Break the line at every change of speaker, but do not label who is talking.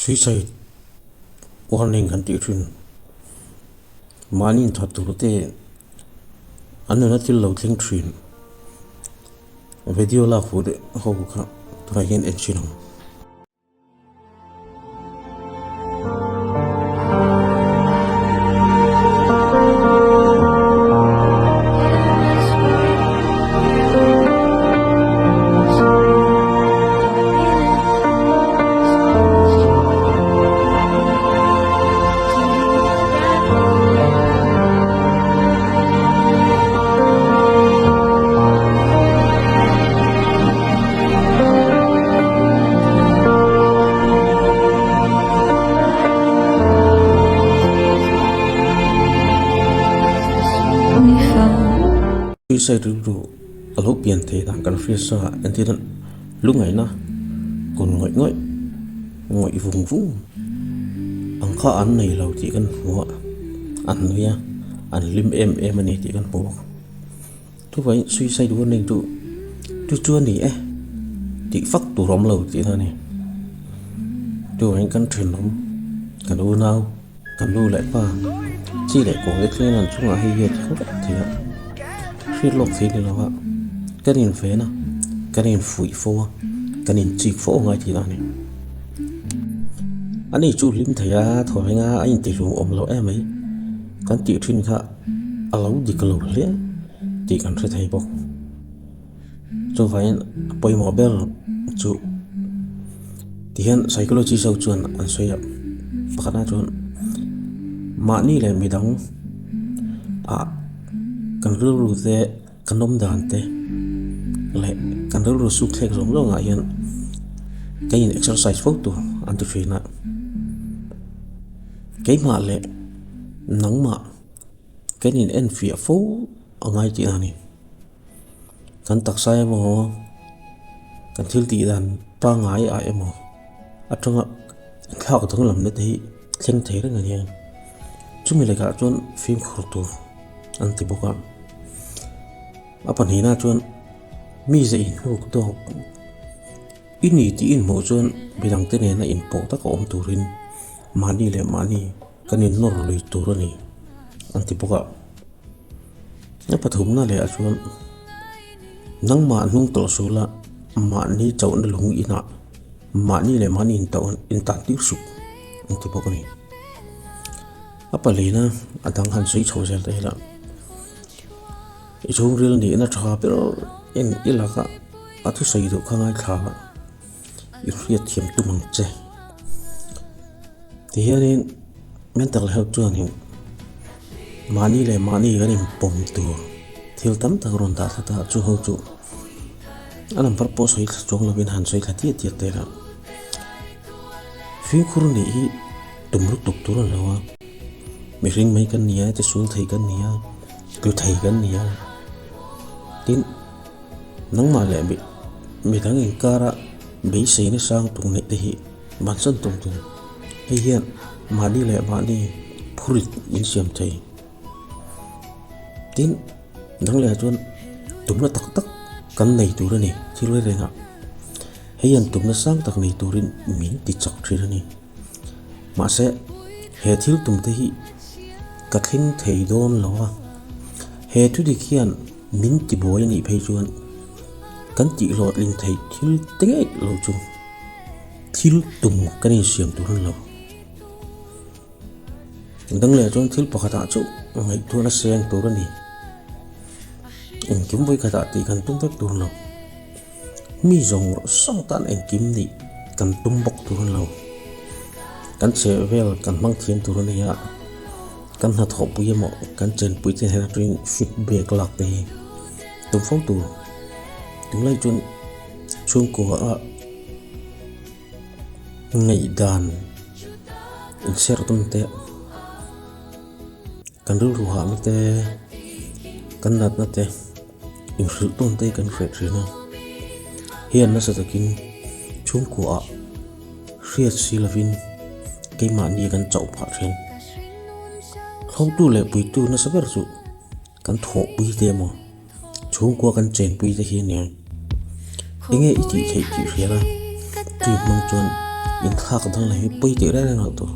suicide warning kan ti thin manin that tur te anna til lo thleng thin video la khu de ho kha tura yen en chinong suicide ru alo pian the dang kan fria sa antidan lungai na kon ngoi vung ang kha an nei lo ti kan ho an nuya an lim em ani ti kan ho tu vai suicide warning tu chu ni ti fak tu rom lo ti na ni tu anh kan thrin lom kan u nau kan lu lại pa chi lại ko le thlen an chunga hi yet kho ti khi lộc thì là vậy cái này phế na cái này phủi phô cái này chỉ phô ngay thì là này anh ấy chú lim thầy thôi nga anh chỉ dùng ôm lâu em ấy cái chịu thuyền khá lâu gì cái lâu lẽ chỉ cần phải thầy bọc cho phải bơi mò bèo chú thì hiện psychology sâu chuan anh suy nhập và khá chuan mà ni lại bị đóng kan ru te kanom dan te le kan ru su thek rong lo nga yan cái exercise photo anti fina cái mà le nắng mà cái nhìn en phía phố ở ngay chị này kan tak sai mo kan thil ti dan pa ngai ai mo atanga khao ka thong lam ne te theng the ra nga yan chumi le ka chon phim khoto anti boka apan hina chuan mi ze in hu to ini ti in mo chuan bidang te ne na in po ta ko om turin mani le mani kanin nor lui tur ani anti poka na pathum na le a chuan nang ma nung to sula mani chaw na lung ina mani le mani in taw in ta ti su anti poka ni apalina adang han sui chho sel te la chung real ni na tha pero en ilaka atu sai do khanga kha ifriat thiam tu mang che ti hian mental health chuan hin mani le mani ganin pom tu thil tam ta ron ta ta chu ho chu anam purpose hoi chong lovin han soi khati ti te ra fi khur ni tumru tuk tur lawa mi ring mai kan nia te sul thei kan nia ku thei kan nia tin nang ma le mi thang in kara be sei ni sang tung ne te hi ban san tung tung hei hian mani le mani phurit in siam thei tin nang le chuan tumna tak tak kan nei tur ani thil le renga hei an tumna sang tak nei turin min ti chak thir ani ma se he thil tum te hi ka thing thei don lawa he thu di khian min ti boy ni phei chuan kan ti lot lin thei thil te lo chu thil tum kan in siam tur lo dang le chuan thil pakhata chu ngai tu na seng tur ani en kim voi khata ti kan tum vek tur lo mi zong sang tan en kim ni kan tum bok tur lo kan che vel kan mang thiam tur ani ya kan ha tho pui mo kan chen pui chen ha trin feedback lak te tum phong tu tum lai chun chung ko a ngai dan in ser tum te kan ru ha ma te kan nat na te in ru tum te kan fret rina hian na sa takin chung ko a riat silavin ke ma ni kan chau pha thren không tu lệ bùi tu nó sẽ rất là kan thọ bùi thế mà chúng qua kan chen bùi thế hiền nè anh nghe ít chỉ thấy chỉ riêng ra tuy mong chuan in khak dang lai pui ti ra ngak to